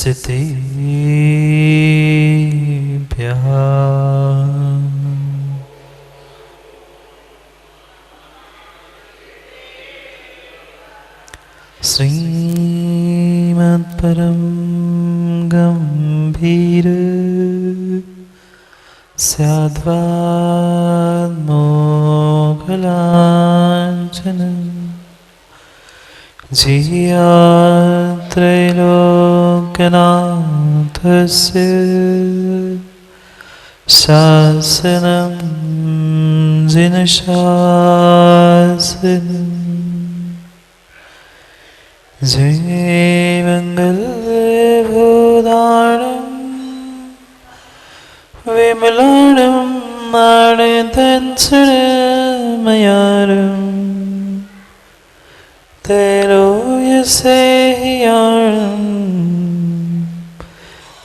सिद्धिभ्यः श्रीमत्परं गंभीर स्याद्वान्मोघलाञ्छन त्रैलोक्यनाथस्य शासनं जिनशासनं जय मंगलभूषणं विमलानं मानधनसुरमयारं त्रैलोक्यसेह्यारं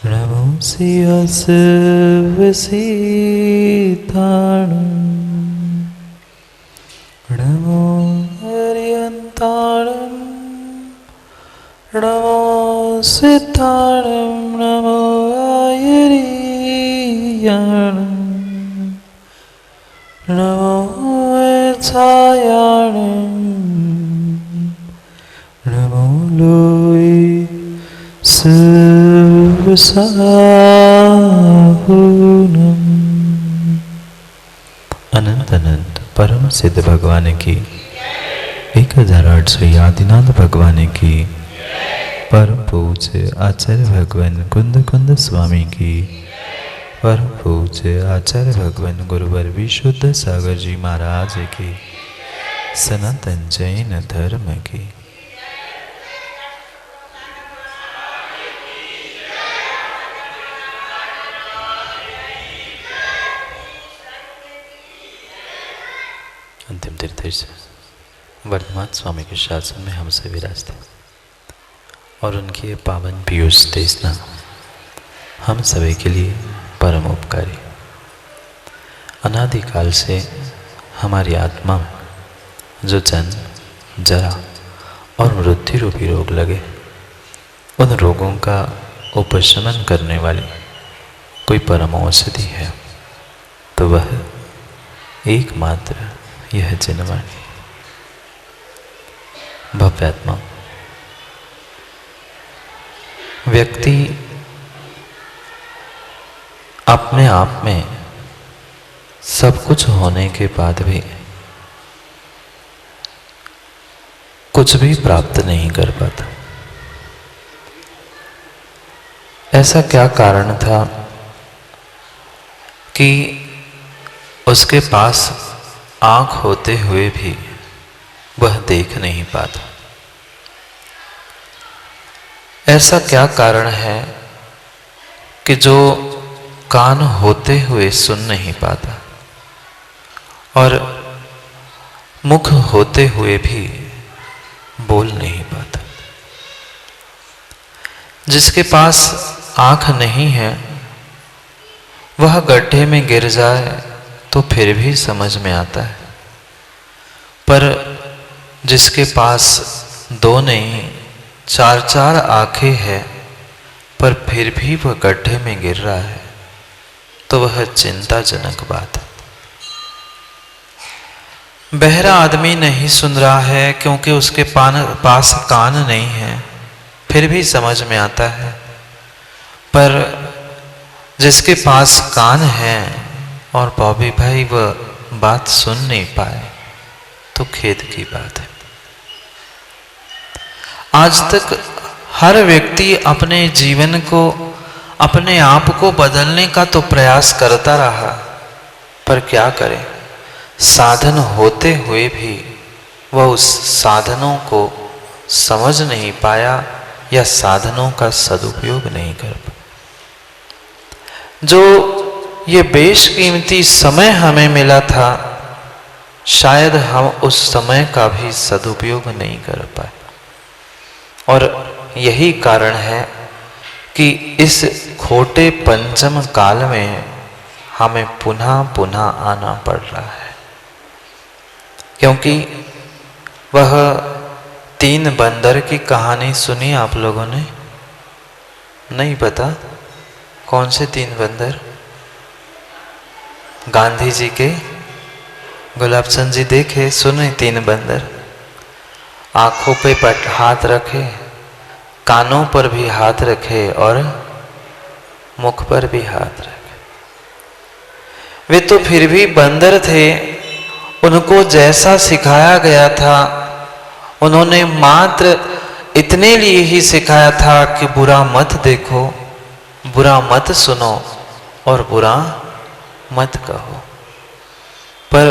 नमो शिवसुवसितारं नमो हरियन्तारं नमो सिद्धारं नमो आयरीयारं नमो छायारं नमो लोई सुवसाहुनम। अनंत अनंत परम सिद्ध भगवान की 1800 आदिनाथ भगवान की परम पूज्य आचार्य भगवान कुंद कुंद स्वामी की परम पूज्य आचार्य भगवान गुरुवर विशुद्ध सागर जी महाराज की सनातन जैन धर्म की अंतिम तीर्थेश वर्धमान स्वामी के शासन में हम से विराजते और उनकी पावन पीयूष देशना हम सभी के लिए परम उपकारी। अनादिकाल से हमारी आत्मा में जो जन्म जरा और मृत्यु रूपी रोग लगे, उन रोगों का उपशमन करने वाली कोई परम औषधि है तो वह एकमात्र यह जिनवाणी भव्यात्मा। व्यक्ति अपने आप में सब कुछ होने के बाद भी कुछ भी प्राप्त नहीं कर पाता। ऐसा क्या कारण था कि उसके पास आँख होते हुए भी वह देख नहीं पाता? ऐसा क्या कारण है कि जो कान होते हुए सुन नहीं पाता और मुख होते हुए भी बोल नहीं पाता? जिसके पास आँख नहीं है वह गड्ढे में गिर जाए तो फिर भी समझ में आता है, पर जिसके पास दो नहीं चार चार आंखें हैं पर फिर भी वह गड्ढे में गिर रहा है तो वह चिंताजनक बात है। बहरा आदमी नहीं सुन रहा है क्योंकि उसके पास कान नहीं है, फिर भी समझ में आता है, पर जिसके पास कान है और बॉबी भाई वह बात सुन नहीं पाए तो खेद की बात है। आज तक हर व्यक्ति अपने जीवन को अपने आप को बदलने का तो प्रयास करता रहा, पर क्या करे, साधन होते हुए भी वह उस साधनों को समझ नहीं पाया या साधनों का सदुपयोग नहीं कर पाया। जो ये बेशकीमती समय हमें मिला था, शायद हम उस समय का भी सदुपयोग नहीं कर पाए और यही कारण है कि इस खोटे पंचम काल में हमें पुनः पुनः आना पड़ रहा है, क्योंकि वह 3 बंदर की कहानी सुनी आप लोगों ने। नहीं पता कौन से 3 बंदर? गांधी जी के, गुलाब चंद जी देखे सुने 3 बंदर, आंखों पे हाथ रखे, कानों पर भी हाथ रखे और मुख पर भी हाथ रखे। वे तो फिर भी बंदर थे, उनको जैसा सिखाया गया था उन्होंने मात्र इतने लिए ही सिखाया था कि बुरा मत देखो, बुरा मत सुनो और बुरा मत कहो। पर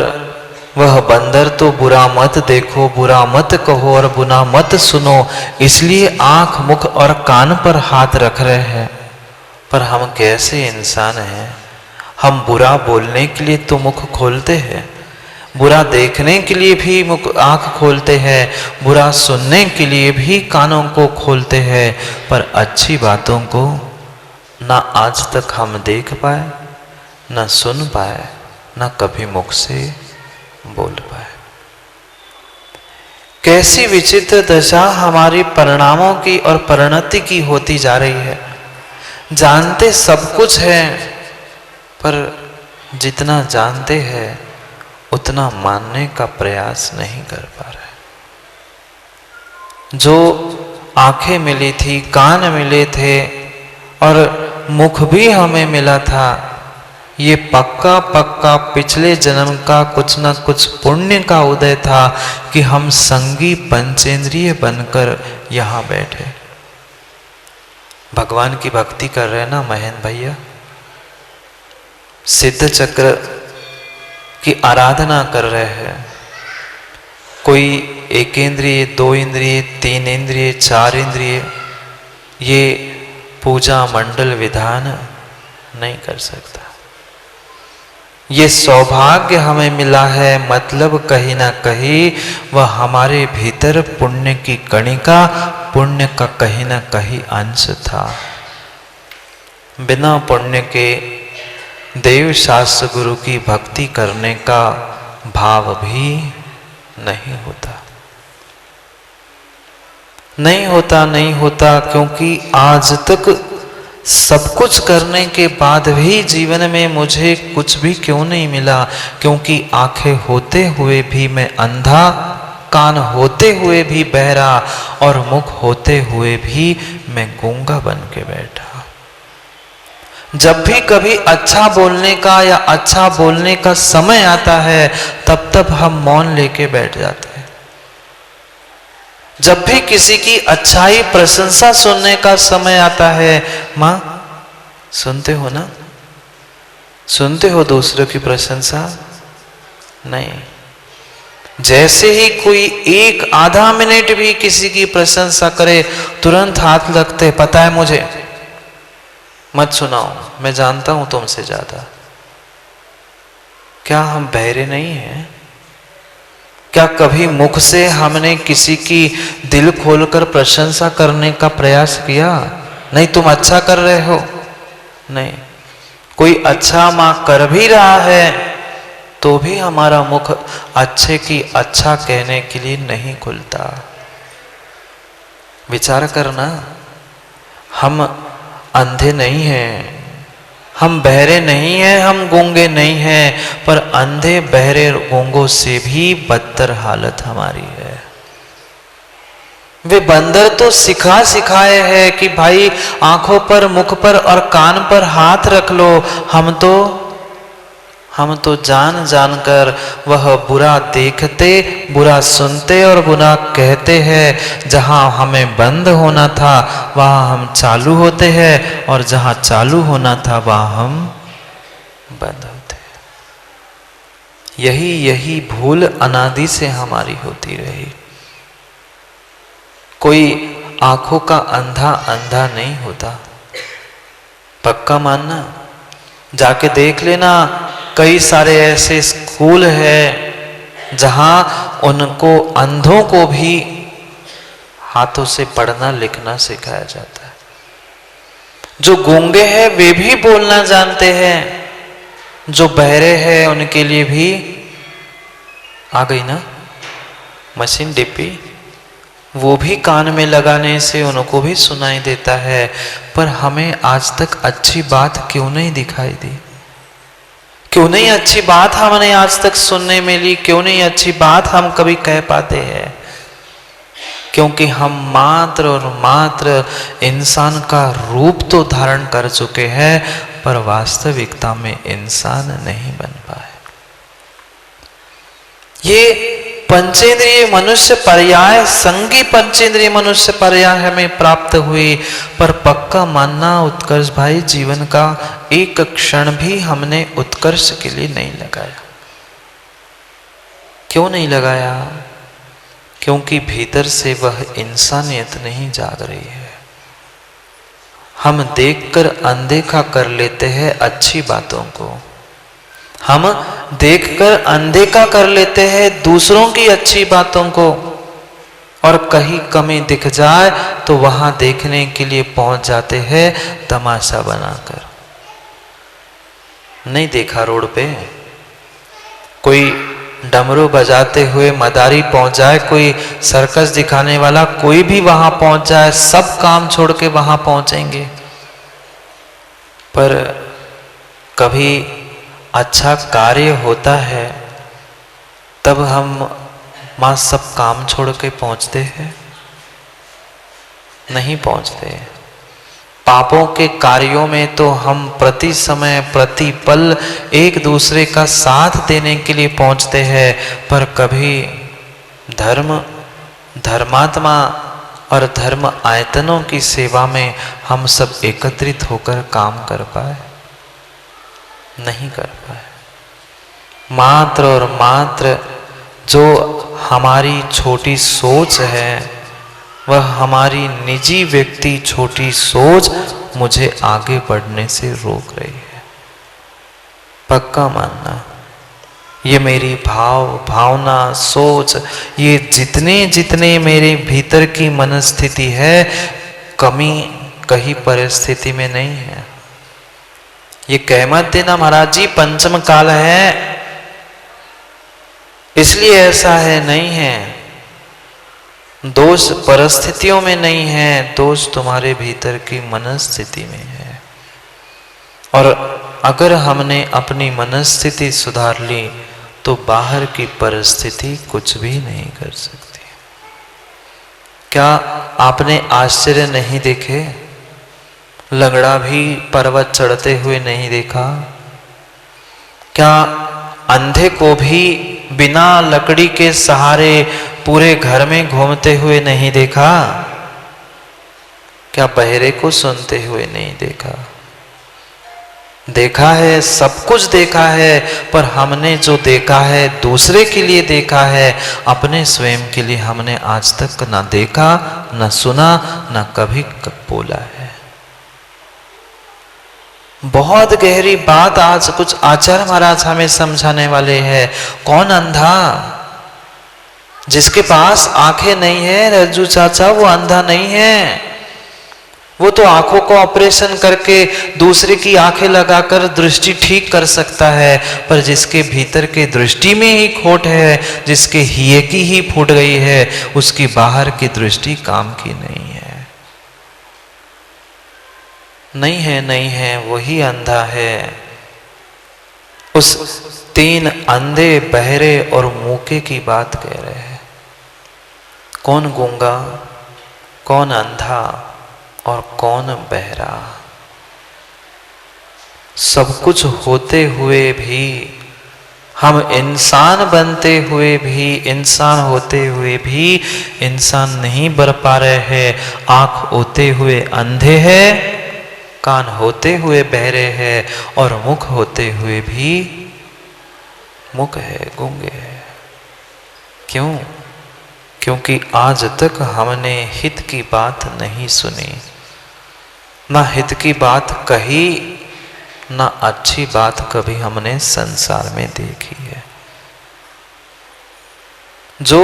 वह बंदर तो बुरा मत देखो, बुरा मत कहो और बुरा मत सुनो इसलिए आंख, मुख और कान पर हाथ रख रहे हैं। पर हम कैसे इंसान हैं, हम बुरा बोलने के लिए तो मुख खोलते हैं, बुरा देखने के लिए भी मुख आंख खोलते हैं, बुरा सुनने के लिए भी कानों को खोलते हैं, पर अच्छी बातों को ना आज तक हम देख पाए, ना सुन पाए, ना कभी मुख से बोल पाए। कैसी विचित्र दशा हमारी परिणामों की और परिणति की होती जा रही है। जानते सब कुछ है, पर जितना जानते हैं उतना मानने का प्रयास नहीं कर पा रहे। जो आंखें मिली थी, कान मिले थे और मुख भी हमें मिला था, ये पक्का पक्का पिछले जन्म का कुछ न कुछ पुण्य का उदय था कि हम संगी पंचेंद्रिय बनकर यहाँ बैठे। भगवान की भक्ति कर रहे हैं ना महेंद्र भैया, सिद्ध चक्र की आराधना कर रहे हैं। कोई 1 इंद्रिय, 2 इंद्रिय, 3 इंद्रिय, 4 इंद्रिय ये पूजा मंडल विधान नहीं कर सकता। ये सौभाग्य हमें मिला है, मतलब कहीं ना कहीं वह हमारे भीतर पुण्य की कणिका, पुण्य का कहीं ना कहीं अंश था। बिना पुण्य के देव शास्त्र गुरु की भक्ति करने का भाव भी नहीं होता, नहीं होता, क्योंकि आज तक सब कुछ करने के बाद भी जीवन में मुझे कुछ भी क्यों नहीं मिला, क्योंकि आंखें होते हुए भी मैं अंधा, कान होते हुए भी बहरा और मुख होते हुए भी मैं गूंगा बन के बैठा। जब भी कभी अच्छा बोलने का या अच्छा बोलने का समय आता है तब तब हम मौन लेके बैठ जाते हैं। जब भी किसी की अच्छाई प्रशंसा सुनने का समय आता है, मां सुनते हो ना, सुनते हो दूसरों की प्रशंसा? नहीं। जैसे ही कोई 1-आधा मिनट भी किसी की प्रशंसा करे तुरंत हाथ लगते, पता है मुझे, मत सुनाओ, मैं जानता हूं तुमसे ज्यादा। क्या हम बहरे नहीं हैं? क्या कभी मुख से हमने किसी की दिल खोलकर प्रशंसा करने का प्रयास किया? नहीं। तुम अच्छा कर रहे हो, नहीं। कोई अच्छा मां कर भी रहा है तो भी हमारा मुख अच्छे की अच्छा कहने के लिए नहीं खुलता। विचार करना, हम अंधे नहीं हैं, हम बहरे नहीं हैं, हम गूंगे नहीं हैं, पर अंधे बहरे गूंगों से भी बदतर हालत हमारी है। वे बंदर तो सिखाए हैं कि भाई आंखों पर, मुख पर और कान पर हाथ रख लो। हम तो जान जानकर वह बुरा देखते, बुरा सुनते और बुरा कहते हैं। जहां हमें बंद होना था वहां हम चालू होते हैं, और जहां चालू होना था वहां हम बंद होते हैं। यही भूल अनादि से हमारी होती रही। कोई आंखों का अंधा नहीं होता, पक्का मानना। जाके देख लेना, कई सारे ऐसे स्कूल हैं जहां उनको अंधों को भी हाथों से पढ़ना लिखना सिखाया जाता है। जो गूंगे हैं वे भी बोलना जानते हैं, जो बहरे हैं उनके लिए भी आ गई ना मशीन डिप्पी, वो भी कान में लगाने से उनको भी सुनाई देता है, पर हमें आज तक अच्छी बात क्यों नहीं दिखाई दी? क्यों नहीं अच्छी बात हमने आज तक सुनने में ली? क्यों नहीं अच्छी बात हम कभी कह पाते हैं? क्योंकि हम मात्र और मात्र इंसान का रूप तो धारण कर चुके हैं, पर वास्तविकता में इंसान नहीं बन पाए। ये पंचेंद्रिय मनुष्य पर्याय, संगी पंचेंद्रिय मनुष्य पर्याय हमें प्राप्त हुई, पर पक्का मानना उत्कर्ष भाई, जीवन का एक क्षण भी हमने उत्कर्ष के लिए नहीं लगाया। क्यों नहीं लगाया? क्योंकि भीतर से वह इंसानियत नहीं जाग रही है। हम देखकर अनदेखा कर लेते हैं अच्छी बातों को, हम देखकर अनदेखा कर लेते हैं दूसरों की अच्छी बातों को, और कहीं कमी दिख जाए तो वहां देखने के लिए पहुंच जाते हैं तमाशा बनाकर। नहीं देखा रोड पे कोई डमरू बजाते हुए मदारी पहुंच जाए, कोई सर्कस दिखाने वाला कोई भी वहां पहुंच जाए, सब काम छोड़ के वहां पहुंचेंगे। पर कभी अच्छा कार्य होता है तब हम मां सब काम छोड़ के पहुंचते हैं? नहीं पहुंचते। पापों के कार्यों में तो हम प्रति समय प्रति पल एक दूसरे का साथ देने के लिए पहुंचते हैं, पर कभी धर्म, धर्मात्मा और धर्म आयतनों की सेवा में हम सब एकत्रित होकर काम कर पाए? नहीं कर पाए। मात्र और मात्र जो हमारी छोटी सोच है, वह हमारी निजी व्यक्ति छोटी सोच मुझे आगे बढ़ने से रोक रही है। पक्का मानना, ये मेरी भावना, सोच, ये जितने जितने मेरे भीतर की मनस्थिति है, कमी कहीं परिस्थिति में नहीं है। ये कह मत देना महाराज जी पंचम काल है इसलिए ऐसा है, नहीं है। दोष परिस्थितियों में नहीं है, दोष तुम्हारे भीतर की मनस्थिति में है। और अगर हमने अपनी मनस्थिति सुधार ली तो बाहर की परिस्थिति कुछ भी नहीं कर सकती। क्या आपने आश्चर्य नहीं देखे? लंगड़ा भी पर्वत चढ़ते हुए नहीं देखा? क्या अंधे को भी बिना लकड़ी के सहारे पूरे घर में घूमते हुए नहीं देखा? क्या बहरे को सुनते हुए नहीं देखा? देखा है, सब कुछ देखा है, पर हमने जो देखा है दूसरे के लिए देखा है, अपने स्वयं के लिए हमने आज तक ना देखा, ना सुना, ना कभी बोला है। बहुत गहरी बात आज कुछ आचार्य महाराज हमें समझाने वाले हैं। कौन अंधा? जिसके पास आंखें नहीं है रज्जू चाचा, वो अंधा नहीं है। वो तो आंखों को ऑपरेशन करके दूसरे की आंखें लगाकर दृष्टि ठीक कर सकता है, पर जिसके भीतर के दृष्टि में ही खोट है, जिसके हिये की ही फूट गई है, उसकी बाहर की दृष्टि काम की नहीं है। नहीं है, नहीं है, वही अंधा है। उस तीन अंधे, बहरे और मूके की बात कह रहे हैं। कौन गूंगा, कौन अंधा और कौन बहरा? सब कुछ होते हुए भी, हम इंसान बनते हुए भी, इंसान होते हुए भी इंसान नहीं बन पा रहे हैं। आंख होते हुए अंधे हैं, कान होते हुए बहरे हैं, और मुख होते हुए भी मुक है, गूंगे है। क्यों? क्योंकि आज तक हमने हित की बात नहीं सुनी, ना हित की बात कही, ना अच्छी बात कभी हमने संसार में देखी है। जो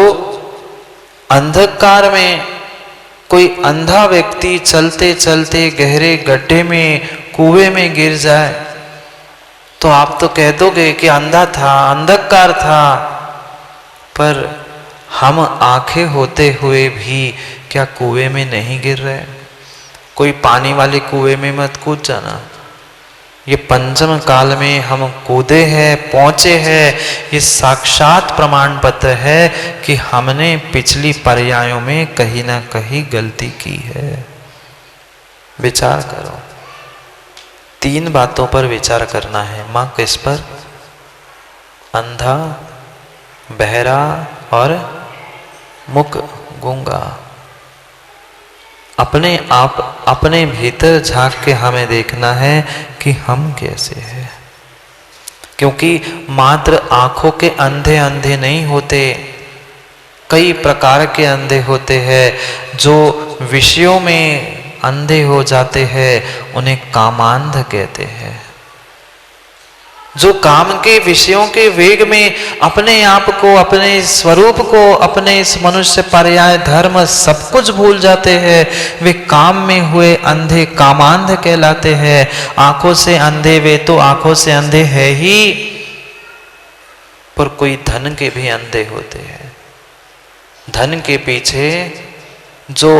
अंधकार में कोई अंधा व्यक्ति चलते चलते गहरे गड्ढे में, कुएं में गिर जाए तो आप तो कह दोगे कि अंधा था, अंधकार था, पर हम आंखें होते हुए भी क्या कुएं में नहीं गिर रहे? कोई पानी वाले कुएं में मत कूद जाना। ये पंचम काल में हम कूदे हैं, पहुंचे हैं, ये साक्षात प्रमाण पत्र है कि हमने पिछली पर्यायों में कहीं ना कहीं गलती की है। विचार करो, 3 बातों पर विचार करना है। मां, किस पर? अंधा, बहरा और मूक गूंगा। अपने आप, अपने भीतर झांक के हमें देखना है कि हम कैसे हैं। क्योंकि मात्र आंखों के अंधे अंधे नहीं होते, कई प्रकार के अंधे होते हैं। जो विषयों में अंधे हो जाते हैं उन्हें कामांध कहते हैं। जो काम के विषयों के वेग में अपने आप को, अपने स्वरूप को, अपने इस मनुष्य पर्याय धर्म सब कुछ भूल जाते हैं, वे काम में हुए अंधे कामांध कहलाते हैं। आंखों से अंधे वे तो आंखों से अंधे है ही, पर कोई धन के भी अंधे होते हैं। धन के पीछे जो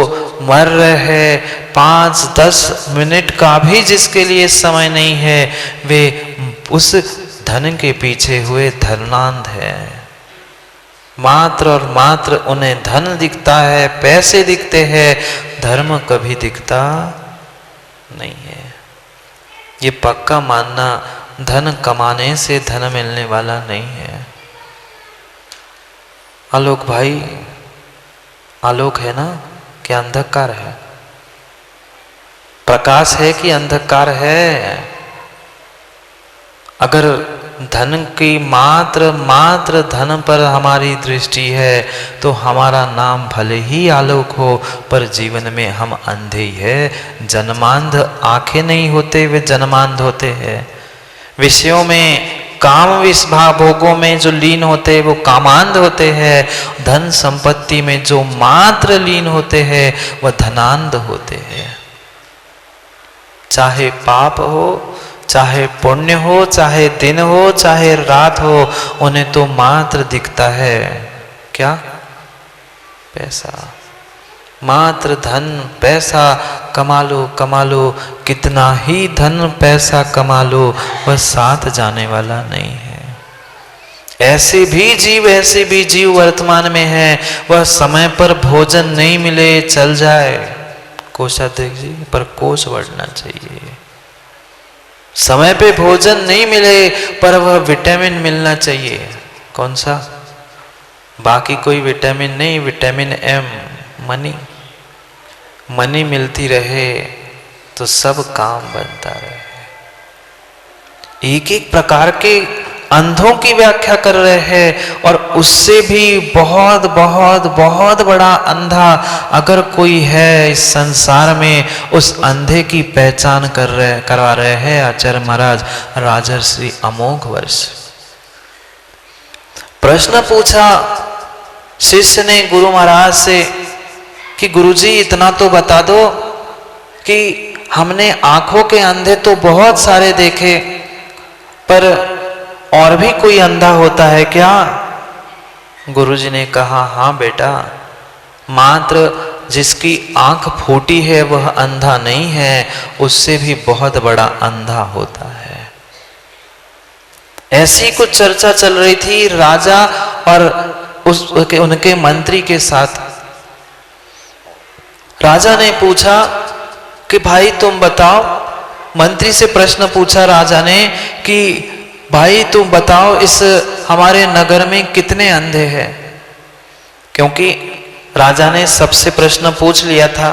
मर रहे हैं, 5-10 मिनट का भी जिसके लिए समय नहीं है, वे उस धन के पीछे हुए धनांध है। मात्र और मात्र उन्हें धन दिखता है, पैसे दिखते हैं, धर्म कभी दिखता नहीं है। ये पक्का मानना, धन कमाने से धन मिलने वाला नहीं है। आलोक भाई, आलोक है ना कि अंधकार है? प्रकाश है कि अंधकार है? अगर धन की मात्र धन पर हमारी दृष्टि है तो हमारा नाम भले ही आलोक हो, पर जीवन में हम अंधे ही है। जन्मांध आंखें नहीं होते, वे जन्मांध होते हैं। विषयों में, काम विषभा भोगों में जो लीन होते हैं वो कामांध होते हैं। धन संपत्ति में जो मात्र लीन होते हैं वह धनांध होते हैं। चाहे पाप हो, चाहे पुण्य हो, चाहे दिन हो, चाहे रात हो, उन्हें तो मात्र दिखता है क्या? पैसा। मात्र धन पैसा कमा लो, कितना ही धन पैसा कमा लो, वह साथ जाने वाला नहीं है। ऐसे भी जीव वर्तमान में है, वह समय पर भोजन नहीं मिले चल जाए, कोषाध्यक्ष जी, पर कोष बढ़ना चाहिए। समय पे भोजन नहीं मिले पर वह विटामिन मिलना चाहिए। कौन सा? बाकी कोई विटामिन नहीं, विटामिन एम, मनी। मनी मिलती रहे तो सब काम बनता रहे। एक एक प्रकार के अंधों की व्याख्या कर रहे हैं, और उससे भी बहुत बहुत बहुत बड़ा अंधा अगर कोई है इस संसार में, उस अंधे की पहचान करवा रहे हैं आचार्य महाराज राजर्षि अमोघ वर्ष। प्रश्न पूछा शिष्य ने गुरु महाराज से कि गुरुजी इतना तो बता दो कि हमने आंखों के अंधे तो बहुत सारे देखे, पर और भी कोई अंधा होता है क्या? गुरुजी ने कहा, हाँ बेटा, मात्र जिसकी आंख फूटी है वह अंधा नहीं है, उससे भी बहुत बड़ा अंधा होता है। ऐसी कुछ चर्चा चल रही थी राजा और उनके मंत्री के साथ। राजा ने पूछा कि भाई तुम बताओ, मंत्री से प्रश्न पूछा राजा ने कि भाई तुम बताओ इस हमारे नगर में कितने अंधे हैं? क्योंकि राजा ने सबसे प्रश्न पूछ लिया था,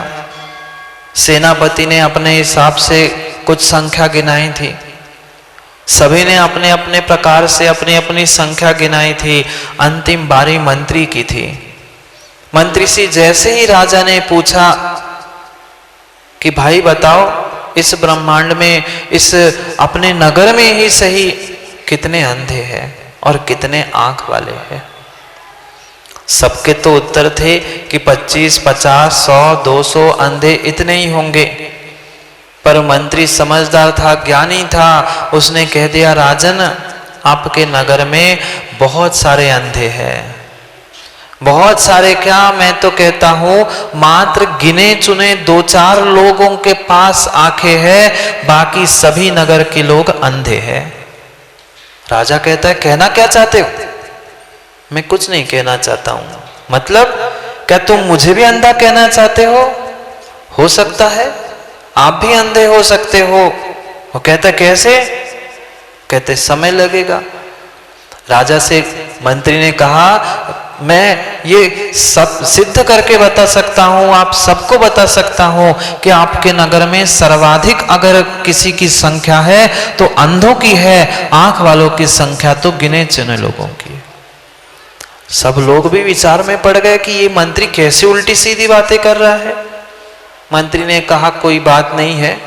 सेनापति ने अपने हिसाब से कुछ संख्या गिनाई थी, सभी ने अपने अपने प्रकार से अपनी अपनी संख्या गिनाई थी, अंतिम बारी मंत्री की थी। मंत्री से जैसे ही राजा ने पूछा कि भाई बताओ इस ब्रह्मांड में, इस अपने नगर में ही सही, कितने अंधे हैं और कितने आंख वाले हैं? सबके तो उत्तर थे कि 25, 50, 100, 200 अंधे इतने ही होंगे। पर मंत्री समझदार था, ज्ञानी था, उसने कह दिया राजन, आपके नगर में बहुत सारे अंधे हैं। बहुत सारे क्या, मैं तो कहता हूं मात्र गिने चुने 2-4 लोगों के पास आंखें हैं, बाकी सभी नगर के लोग अंधे हैं। राजा कहता है कहना क्या चाहते हो? मैं कुछ नहीं कहना चाहता हूं। मतलब क्या तुम मुझे भी अंधा कहना चाहते हो सकता है आप भी अंधे हो सकते हो। वो कहता कैसे? कहते समय लगेगा। राजा से मंत्री ने कहा मैं ये सब सिद्ध करके बता सकता हूं, आप सबको बता सकता हूं कि आपके नगर में सर्वाधिक अगर किसी की संख्या है तो अंधों की है, आंख वालों की संख्या तो गिने चुने लोगों की है। सब लोग भी विचार में पड़ गए कि ये मंत्री कैसे उल्टी सीधी बातें कर रहा है। मंत्री ने कहा कोई बात नहीं है,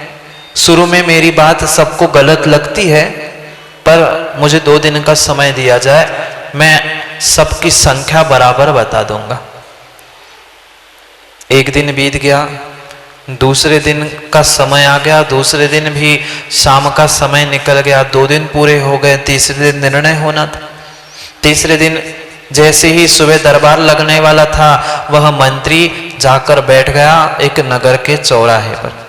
शुरू में मेरी बात सबको गलत लगती है, पर मुझे 2 दिन का समय दिया जाए, मैं सबकी संख्या बराबर बता दूंगा। 1 दिन बीत गया, दूसरे दिन का समय आ गया, दूसरे दिन भी शाम का समय निकल गया, 2 दिन पूरे हो गए, तीसरे दिन निर्णय होना था। तीसरे दिन जैसे ही सुबह दरबार लगने वाला था, वह मंत्री जाकर बैठ गया एक नगर के चौराहे पर।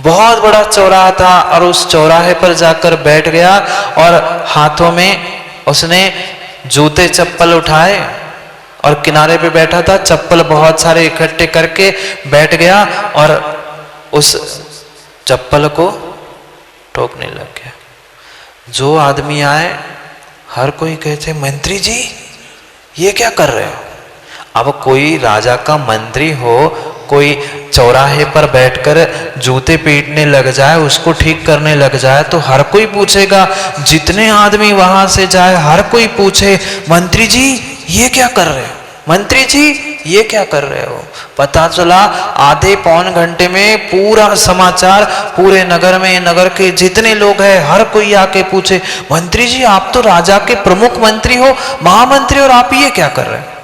बहुत बड़ा चौराहा था और उस चौराहे पर जाकर बैठ गया और हाथों में उसने जूते चप्पल उठाए और किनारे पे बैठा था, चप्पल बहुत सारे इकट्ठे करके बैठ गया और उस चप्पल को ठोकने लग गया। जो आदमी आए हर कोई कहते मंत्री जी ये क्या कर रहे हो? अब कोई राजा का मंत्री हो, कोई चौराहे पर बैठकर जूते पीटने लग जाए, उसको ठीक करने लग जाए तो हर कोई पूछेगा, जितने आदमी वहां से जाए हर कोई पूछे मंत्री जी ये क्या कर रहे हो, मंत्री जी ये क्या कर रहे हो। पता चला आधे पौन घंटे में पूरा समाचार पूरे नगर में, नगर के जितने लोग हैं हर कोई आके पूछे मंत्री जी आप तो राजा के प्रमुख मंत्री हो, महामंत्री, और आप ये क्या कर रहे हैं।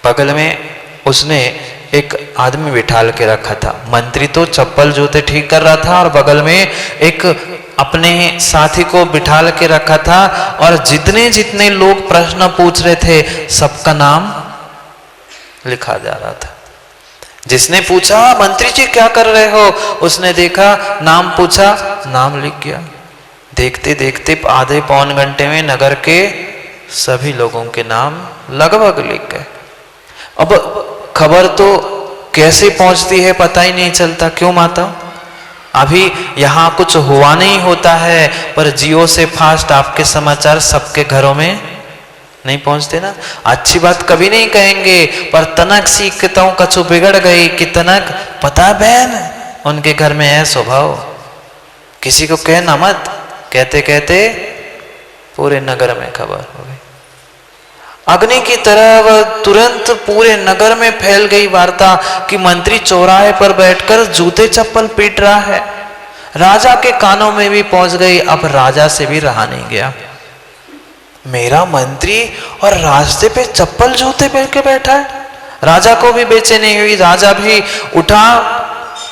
बगल में उसने एक आदमी बिठाल के रखा था। मंत्री तो चप्पल जूते ठीक कर रहा था और बगल में एक अपने साथी को बिठाल के रखा था और जितने जितने लोग प्रश्न पूछ रहे थे सबका नाम लिखा जा रहा था। जिसने पूछा मंत्री जी क्या कर रहे हो, उसने देखा, नाम पूछा, नाम लिख गया। देखते देखते आधे पौन घंटे में नगर के सभी लोगों के नाम लगभग लिख गए। अब खबर तो कैसे पहुंचती है पता ही नहीं चलता। क्यों माता? अभी यहाँ कुछ हुआ नहीं होता है, पर जियो से फास्ट आपके समाचार सबके घरों में नहीं पहुंचते ना। अच्छी बात कभी नहीं कहेंगे, पर तनक सीखता हूं कछु बिगड़ गई कि तनक पता बहन उनके घर में है स्वभाव, किसी को कहना मत। कहते कहते पूरे नगर में खबर हो गई। अग्नि की तरह वह तुरंत पूरे नगर में फैल गई वार्ता कि मंत्री चौराहे पर बैठकर जूते चप्पल पीट रहा है। राजा के कानों में भी पहुंच गई। अब राजा से भी रहा नहीं गया, मेरा मंत्री और रास्ते पे चप्पल जूते पहन के बैठा है। राजा को भी बेचैनी हुई। राजा भी उठा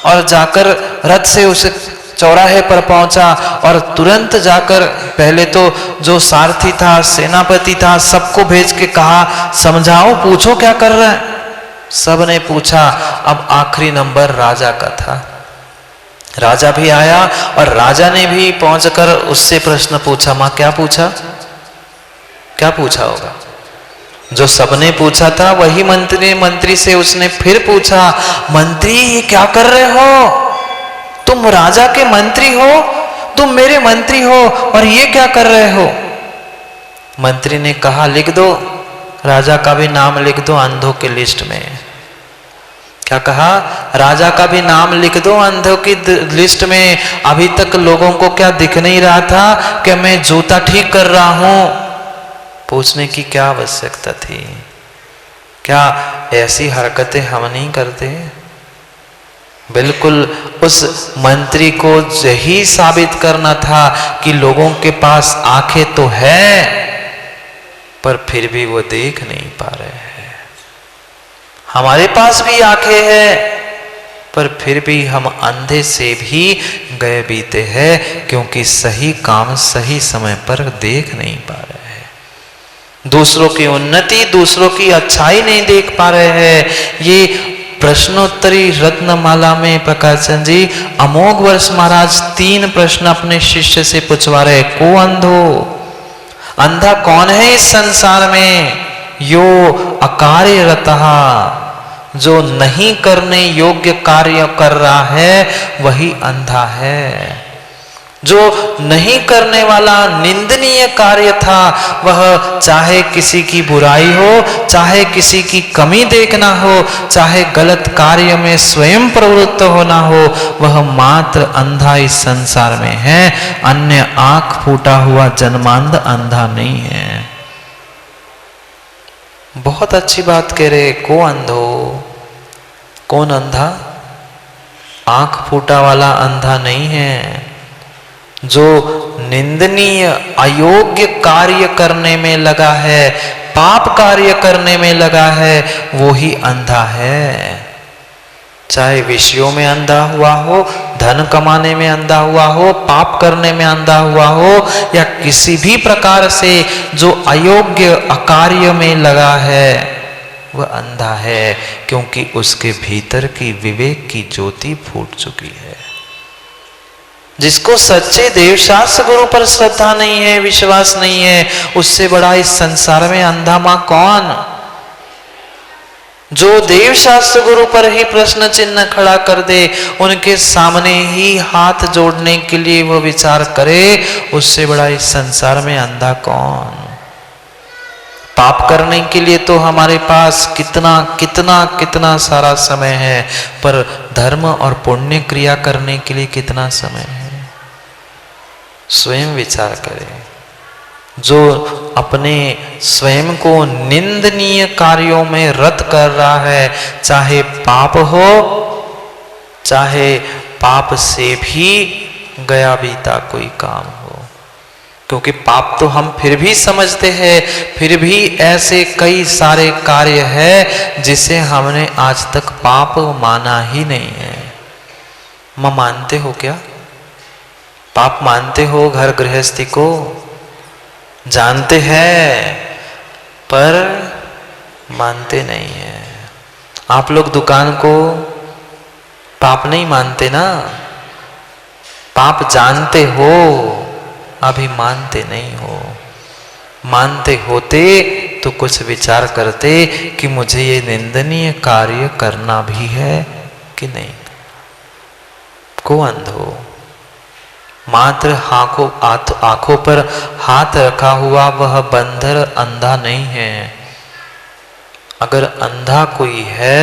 और जाकर रथ से उसे चौराहे पर पहुंचा और तुरंत जाकर पहले तो जो सारथी था, सेनापति था, सबको भेज के कहा समझाओ, पूछो क्या कर रहा है। सब ने पूछा। अब आखिरी नंबर राजा का था। राजा भी आया और राजा ने भी पहुंचकर उससे प्रश्न पूछा। मां क्या पूछा? क्या पूछा होगा? जो सबने पूछा था वही मंत्री से उसने फिर पूछा, मंत्री ये क्या कर रहे हो? तुम राजा के मंत्री हो, तुम मेरे मंत्री हो और ये क्या कर रहे हो? मंत्री ने कहा लिख दो, राजा का भी नाम लिख दो अंधों के लिस्ट में। क्या कहा? राजा का भी नाम लिख दो अंधों की लिस्ट में। अभी तक लोगों को क्या दिख नहीं रहा था कि मैं जूता ठीक कर रहा हूं? पूछने की क्या आवश्यकता थी? क्या ऐसी हरकतें हम नहीं करते? बिल्कुल उस मंत्री को यही साबित करना था कि लोगों के पास आंखें तो है, पर फिर भी वो देख नहीं पा रहे हैं। हमारे पास भी आंखें हैं, पर फिर भी हम अंधे से भी गए बीते हैं, क्योंकि सही काम सही समय पर देख नहीं पा रहे हैं। दूसरों की उन्नति, दूसरों की अच्छाई नहीं देख पा रहे हैं। ये प्रश्नोत्तरी रत्नमाला में प्रकाश चंद जी अमोघ वर्ष महाराज 3 प्रश्न अपने शिष्य से पूछवा रहे। को अंधो, अंधा कौन है इस संसार में? यो अकार्य रतहा, जो नहीं करने योग्य कार्य कर रहा है वही अंधा है। जो नहीं करने वाला निंदनीय कार्य था, वह चाहे किसी की बुराई हो, चाहे किसी की कमी देखना हो, चाहे गलत कार्य में स्वयं प्रवृत्त होना हो, वह मात्र अंधा इस संसार में है। अन्य आंख फूटा हुआ जन्मांध अंधा नहीं है। बहुत अच्छी बात कह रहे। को अंधो, कौन अंधा? आंख फूटा वाला अंधा नहीं है। जो निंदनीय अयोग्य कार्य करने में लगा है, पाप कार्य करने में लगा है, वो ही अंधा है। चाहे विषयों में अंधा हुआ हो, धन कमाने में अंधा हुआ हो, पाप करने में अंधा हुआ हो, या किसी भी प्रकार से जो अयोग्य अकार्य में लगा है, वह अंधा है, क्योंकि उसके भीतर की विवेक की ज्योति फूट चुकी है। जिसको सच्चे देवशास्त्र गुरु पर श्रद्धा नहीं है, विश्वास नहीं है, उससे बड़ा इस संसार में अंधा मां कौन? जो देवशास्त्र गुरु पर ही प्रश्न चिन्ह खड़ा कर दे, उनके सामने ही हाथ जोड़ने के लिए वह विचार करे, उससे बड़ा इस संसार में अंधा कौन? पाप करने के लिए तो हमारे पास कितना कितना कितना सारा समय है, पर धर्म और पुण्य क्रिया करने के लिए कितना समय है? स्वयं विचार करें। जो अपने स्वयं को निंदनीय कार्यों में रत कर रहा है, चाहे पाप हो, चाहे पाप से भी गया बीता कोई काम हो, क्योंकि पाप तो हम फिर भी समझते हैं, फिर भी ऐसे कई सारे कार्य है जिसे हमने आज तक पाप माना ही नहीं है। मां मानते हो क्या? पाप मानते हो? घर गृहस्थी को जानते हैं पर मानते नहीं है। आप लोग दुकान को पाप नहीं मानते ना? पाप जानते हो, अभी मानते नहीं हो। मानते होते तो कुछ विचार करते कि मुझे ये निंदनीय कार्य करना भी है कि नहीं। को अंधो, मात्र आंखों पर हाथ रखा हुआ वह बंदर अंधा नहीं है। अगर अंधा कोई है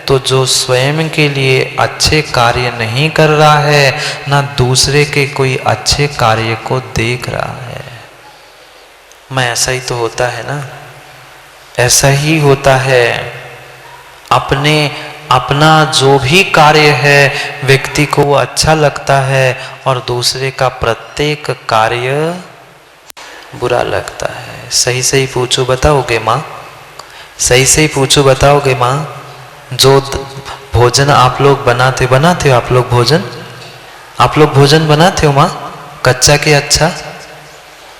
तो जो स्वयं के लिए अच्छे कार्य नहीं कर रहा है, ना दूसरे के कोई अच्छे कार्य को देख रहा है। मैं ऐसा ही तो होता है ना, ऐसा ही होता है। अपना जो भी कार्य है व्यक्ति को वो अच्छा लगता है और दूसरे का प्रत्येक कार्य बुरा लगता है। सही सही पूछो बताओगे माँ? सही सही पूछो बताओगे माँ? जो भोजन आप लोग बनाते हो आप लोग भोजन बनाते हो माँ? कच्चा के अच्छा?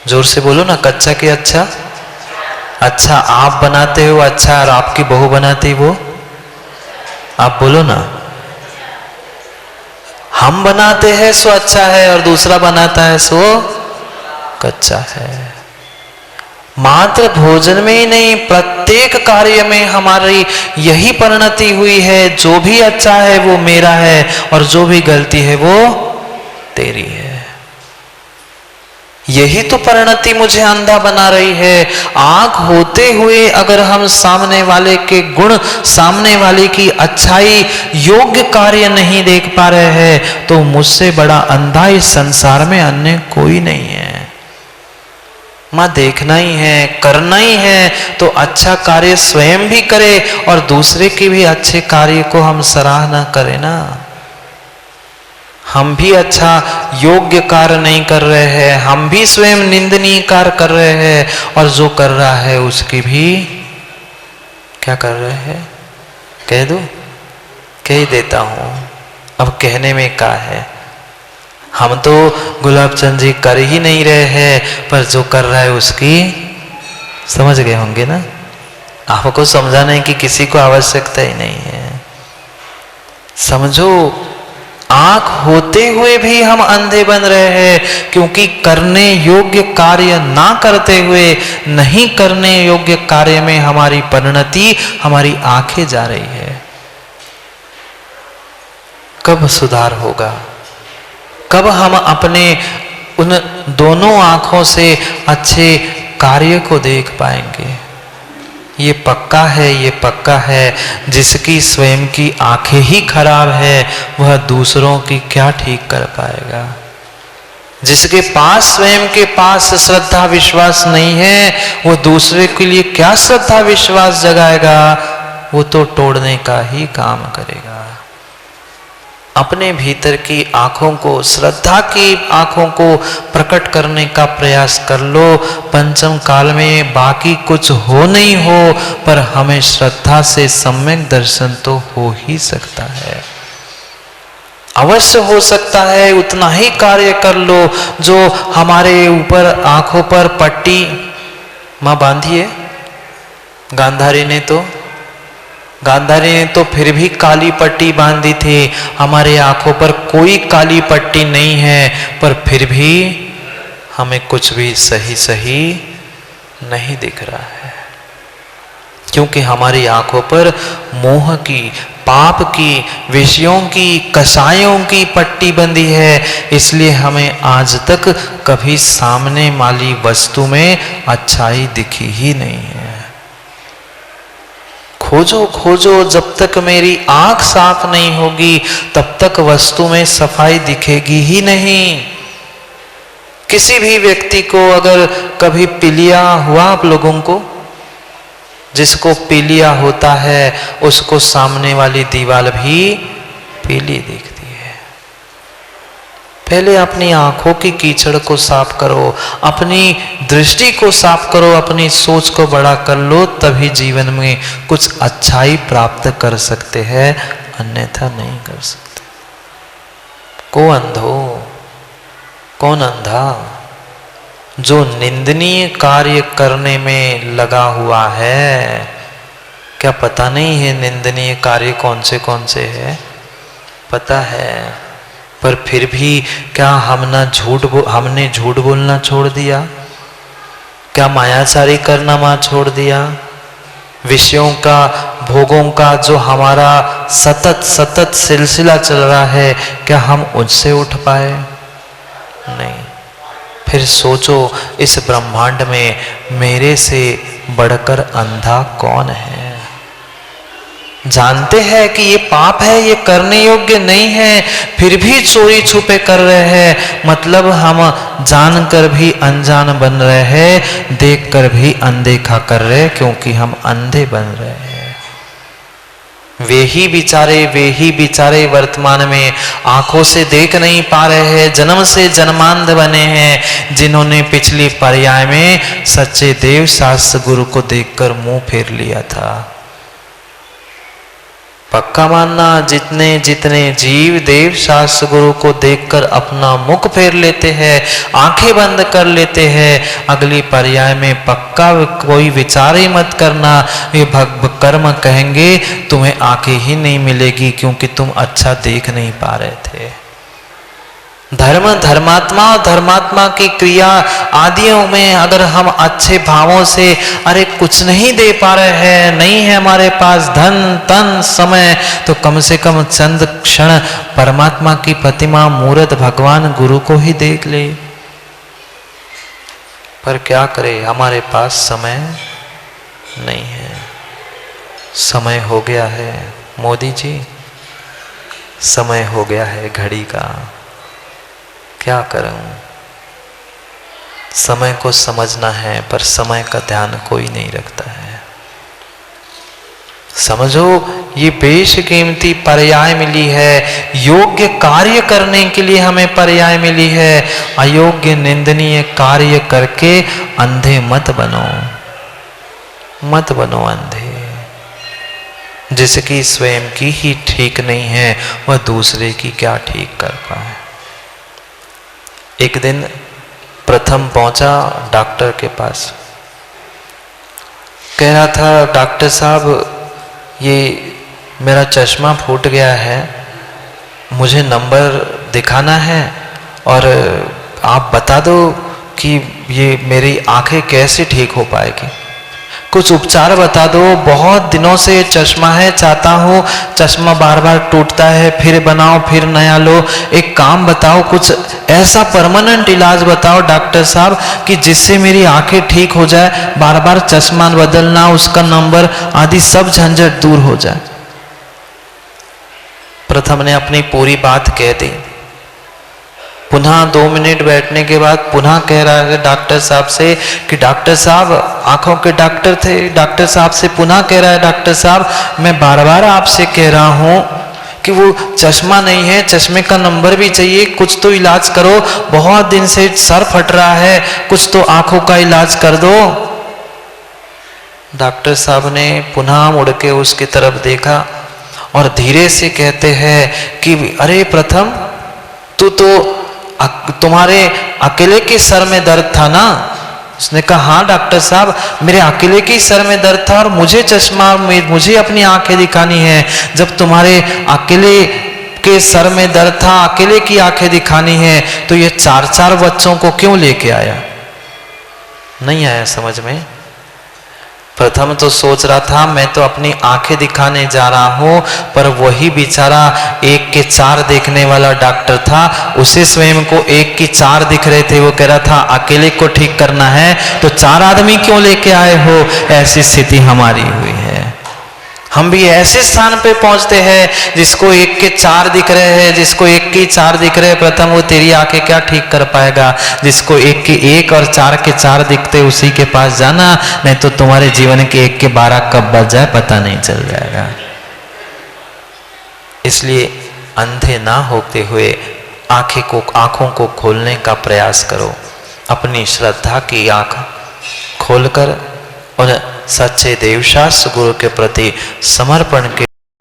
जोर से बोलो ना, कच्चा के अच्छा? अच्छा आप बनाते हो अच्छा, और आपकी बहू बनाती वो? आप बोलो ना। हम बनाते हैं सो अच्छा है और दूसरा बनाता है सो कच्चा है। मात्र भोजन में ही नहीं, प्रत्येक कार्य में हमारी यही परिणति हुई है। जो भी अच्छा है वो मेरा है और जो भी गलती है वो तेरी है। यही तो परिणति मुझे अंधा बना रही है। आंख होते हुए अगर हम सामने वाले के गुण, सामने वाले की अच्छाई, योग्य कार्य नहीं देख पा रहे हैं, तो मुझसे बड़ा अंधा इस संसार में अन्य कोई नहीं है। मां देखना ही है, करना ही है, तो अच्छा कार्य स्वयं भी करे और दूसरे के भी अच्छे कार्य को हम सराहना करें ना। हम भी अच्छा योग्य कार्य नहीं कर रहे हैं, हम भी स्वयं निंदनीय कार्य कर रहे हैं, और जो कर रहा है उसकी भी क्या कर रहे हैं? कह दो, कह ही देता हूं। अब कहने में क्या है? हम तो गुलाब चंद जी कर ही नहीं रहे हैं, पर जो कर रहा है उसकी समझ गए होंगे ना? आपको समझाने की किसी को आवश्यकता ही नहीं है। समझो, आंख होते हुए भी हम अंधे बन रहे हैं, क्योंकि करने योग्य कार्य ना करते हुए नहीं करने योग्य कार्य में हमारी परिणति, हमारी आंखें जा रही है। कब सुधार होगा? कब हम अपने उन दोनों आंखों से अच्छे कार्य को देख पाएंगे? ये पक्का है, ये पक्का है, जिसकी स्वयं की आंखें ही खराब है वह दूसरों की क्या ठीक कर पाएगा? जिसके पास स्वयं के पास श्रद्धा विश्वास नहीं है, वो दूसरे के लिए क्या श्रद्धा विश्वास जगाएगा? वो तो तोड़ने का ही काम करेगा। अपने भीतर की आंखों को, श्रद्धा की आंखों को प्रकट करने का प्रयास कर लो। पंचम काल में बाकी कुछ हो नहीं हो, पर हमें श्रद्धा से सम्यक दर्शन तो हो ही सकता है, अवश्य हो सकता है। उतना ही कार्य कर लो जो हमारे ऊपर आंखों पर पट्टी मां बांधी है। गांधारी ने तो फिर भी काली पट्टी बांधी थी। हमारे आंखों पर कोई काली पट्टी नहीं है, पर फिर भी हमें कुछ भी सही सही नहीं दिख रहा है, क्योंकि हमारी आंखों पर मोह की, पाप की, विषयों की, कषायों की पट्टी बंधी है। इसलिए हमें आज तक कभी सामने वाली वस्तु में अच्छाई दिखी ही नहीं है। खोजो खोजो, जब तक मेरी आंख साफ नहीं होगी तब तक वस्तु में सफाई दिखेगी ही नहीं। किसी भी व्यक्ति को अगर कभी पीलिया हुआ, आप लोगों को, जिसको पीलिया होता है उसको सामने वाली दीवार भी पीली दिखती है। पहले अपनी आंखों की कीचड़ को साफ करो, अपनी दृष्टि को साफ करो, अपनी सोच को बड़ा कर लो, तभी जीवन में कुछ अच्छाई प्राप्त कर सकते हैं, अन्यथा नहीं कर सकते। कौन अंधा? जो निंदनीय कार्य करने में लगा हुआ है। क्या पता नहीं है निंदनीय कार्य कौन से है? पता है, पर फिर भी क्या हमने झूठ बोलना छोड़ दिया? क्या मायाचारी करना मां छोड़ दिया? विषयों का, भोगों का जो हमारा सतत सिलसिला चल रहा है, क्या हम उससे उठ पाए? नहीं। फिर सोचो, इस ब्रह्मांड में मेरे से बढ़कर अंधा कौन है? जानते हैं कि ये पाप है, ये करने योग्य नहीं है, फिर भी चोरी छुपे कर रहे हैं। मतलब हम जानकर भी अनजान बन रहे हैं, देखकर भी अनदेखा कर रहे हैं, क्योंकि हम अंधे बन रहे हैं। वे ही बिचारे वर्तमान में आंखों से देख नहीं पा रहे हैं, जन्म से जन्मांध बने हैं, जिन्होंने पिछली पर्याय में सच्चे देव शास्त्र गुरु को देखकर मुंह फेर लिया था। पक्का मानना, जितने जीव देव शास्त्र गुरु को देखकर अपना मुख फेर लेते हैं, आंखें बंद कर लेते हैं, अगली पर्याय में पक्का कोई विचार ही मत करना। ये कर्म कहेंगे तुम्हें आंखें ही नहीं मिलेगी, क्योंकि तुम अच्छा देख नहीं पा रहे थे। धर्मात्मा की क्रिया आदियों में अगर हम अच्छे भावों से अरे कुछ नहीं दे पा रहे हैं, नहीं है हमारे पास धन तन समय, तो कम से कम चंद क्षण परमात्मा की प्रतिमा, मूर्त भगवान गुरु को ही देख ले। पर क्या करे, हमारे पास समय नहीं है। समय हो गया है मोदी जी, समय हो गया है घड़ी का। क्या करूं? समय को समझना है, पर समय का ध्यान कोई नहीं रखता है। समझो, ये बेशकीमती पर्याय मिली है। योग्य कार्य करने के लिए हमें पर्याय मिली है। अयोग्य निंदनीय कार्य करके अंधे मत बनो अंधे। जिसकी स्वयं की ही ठीक नहीं है, वह दूसरे की क्या ठीक कर पाए। एक दिन प्रथम पहुंचा डॉक्टर के पास। कह रहा था डॉक्टर साहब ये मेरा चश्मा फूट गया है, मुझे नंबर दिखाना है और आप बता दो कि ये मेरी आंखें कैसे ठीक हो पाएगी, कुछ उपचार बता दो। बहुत दिनों से ये चश्मा है, चाहता हूँ चश्मा बार बार टूटता है, फिर बनाओ फिर नया लो। एक काम बताओ, कुछ ऐसा परमानेंट इलाज बताओ डॉक्टर साहब कि जिससे मेरी आंखें ठीक हो जाए, बार बार चश्मा बदलना, उसका नंबर आदि सब झंझट दूर हो जाए। प्रथम ने अपनी पूरी बात कह दी। पुनः 2 मिनट बैठने के बाद पुनः कह रहा है डॉक्टर साहब से कि डॉक्टर साहब, आंखों के डॉक्टर थे, डॉक्टर साहब से पुनः कह रहा है डॉक्टर साहब मैं बार बार आपसे कह रहा हूँ कि वो चश्मा नहीं है, चश्मे का नंबर भी चाहिए, कुछ तो इलाज करो, बहुत दिन से सर फट रहा है, कुछ तो आंखों का इलाज कर दो। डॉक्टर साहब ने पुनः मुड़ के उसकी तरफ देखा और धीरे से कहते हैं कि अरे प्रथम, तू तो तुम्हारे अकेले के सर में दर्द था ना? उसने कहा हाँ डॉक्टर साहब, मेरे अकेले के सर में दर्द था और मुझे चश्मा, मुझे अपनी आंखें दिखानी है। जब तुम्हारे अकेले के सर में दर्द था, अकेले की आंखें दिखानी है, तो ये 4-4 बच्चों को क्यों लेके आया? नहीं आया समझ में। प्रथम तो सोच रहा था मैं तो अपनी आंखें दिखाने जा रहा हूं, पर वही बेचारा 1 के 4 देखने वाला डॉक्टर था, उसे स्वयं को 1 की 4 दिख रहे थे। वो कह रहा था अकेले को ठीक करना है तो 4 आदमी क्यों लेके आए हो? ऐसी स्थिति हमारी हुई है। हम भी ऐसे स्थान पे पहुंचते हैं जिसको 1 के 4 दिख रहे हैं, जिसको 1 की 4 दिख रहे हैं। प्रथम वो तेरी आंखें क्या ठीक कर पाएगा? जिसको 1 के 1 और 4 के 4 दिखते उसी के पास जाना, नहीं तो तुम्हारे जीवन के 1 के 12 कब बच जाए पता नहीं चल जाएगा। इसलिए अंधे ना होते हुए आंखों को खोलने का प्रयास करो। अपनी श्रद्धा की आंख खोलकर उन सच्चे देवशास्त्र गुरु के प्रति समर्पण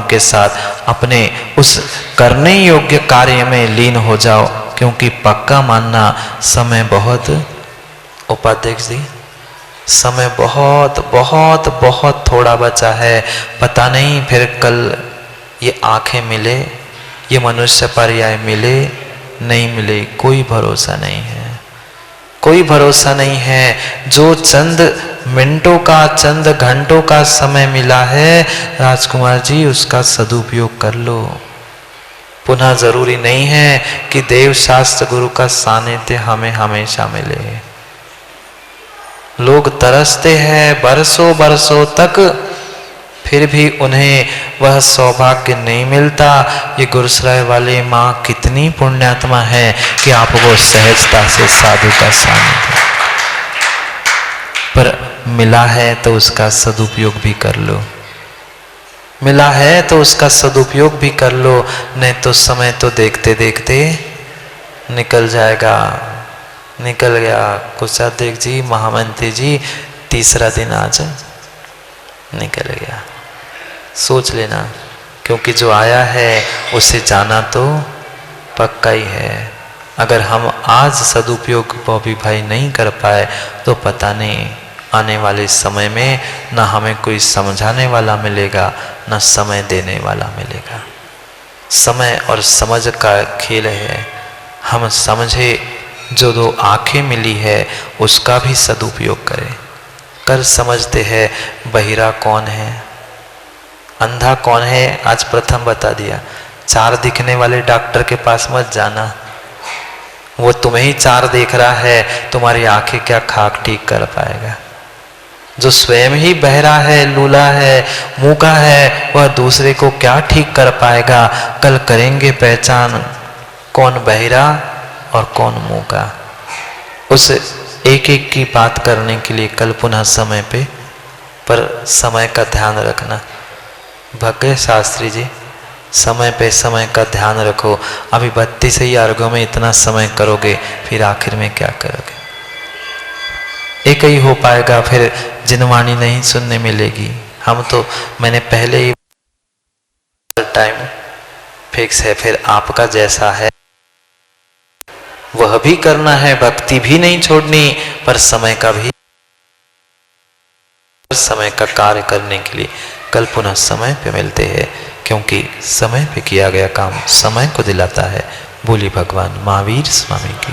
के साथ अपने उस करने योग्य कार्य में लीन हो जाओ, क्योंकि पक्का मानना समय बहुत, उपाध्यक्ष जी, समय बहुत बहुत बहुत थोड़ा बचा है। पता नहीं फिर कल ये आंखें मिले, ये मनुष्य पर्याय मिले नहीं मिले, कोई भरोसा नहीं है, कोई भरोसा नहीं है। जो चंद मिनटों का, चंद घंटों का समय मिला है राजकुमार जी, उसका सदुपयोग कर लो। पुनः जरूरी नहीं है कि देव शास्त्र गुरु का सानिध्य हमें हमेशा मिले। लोग तरसते हैं बरसों बरसों तक, फिर भी उन्हें वह सौभाग्य नहीं मिलता। ये गुरुसराय वाली माँ कितनी पुण्यात्मा है कि आपको सहजता से साधु का सानिध्य, पर मिला है तो उसका सदुपयोग भी कर लो, मिला है तो उसका सदुपयोग भी कर लो, नहीं तो समय तो देखते देखते निकल जाएगा। निकल गया। कोषाध्यक्ष जी, महामंत्री जी, 3रा दिन आज निकल गया। सोच लेना, क्योंकि जो आया है उसे जाना तो पक्का ही है। अगर हम आज सदुपयोग भी भाई नहीं कर पाए तो पता नहीं आने वाले समय में ना हमें कोई समझाने वाला मिलेगा, ना समय देने वाला मिलेगा। समय और समझ का खेल है। हम समझे, जो 2 आंखें मिली है उसका भी सदुपयोग करें। कल समझते हैं बहिरा कौन है, अंधा कौन है, आज प्रथम बता दिया। 4 दिखने वाले डॉक्टर के पास मत जाना, वो तुम्हें ही 4 देख रहा है, तुम्हारी आंखें क्या खाक ठीक कर पाएगा। जो स्वयं ही बहरा है, लूला है, मूका है, वह दूसरे को क्या ठीक कर पाएगा। कल करेंगे पहचान कौन बहरा और कौन मूका। उस एक एक की बात करने के लिए कल पुनः समय पे, पर समय का ध्यान रखना। भगत शास्त्री जी, समय पे समय का ध्यान रखो। अभी 32 ही अर्घों में इतना समय करोगे, फिर आखिर में क्या करोगे? एक ही हो पाएगा, फिर जिनवाणी नहीं सुनने मिलेगी। हम तो, मैंने पहले ही टाइम फिक्स है, फिर आपका जैसा है वह भी करना है, भक्ति भी नहीं छोड़नी, पर समय का भी समय का कार्य करने के लिए कल पुनः समय पे मिलते हैं, क्योंकि समय पे किया गया काम समय को दिलाता है। बोली भगवान महावीर स्वामी की।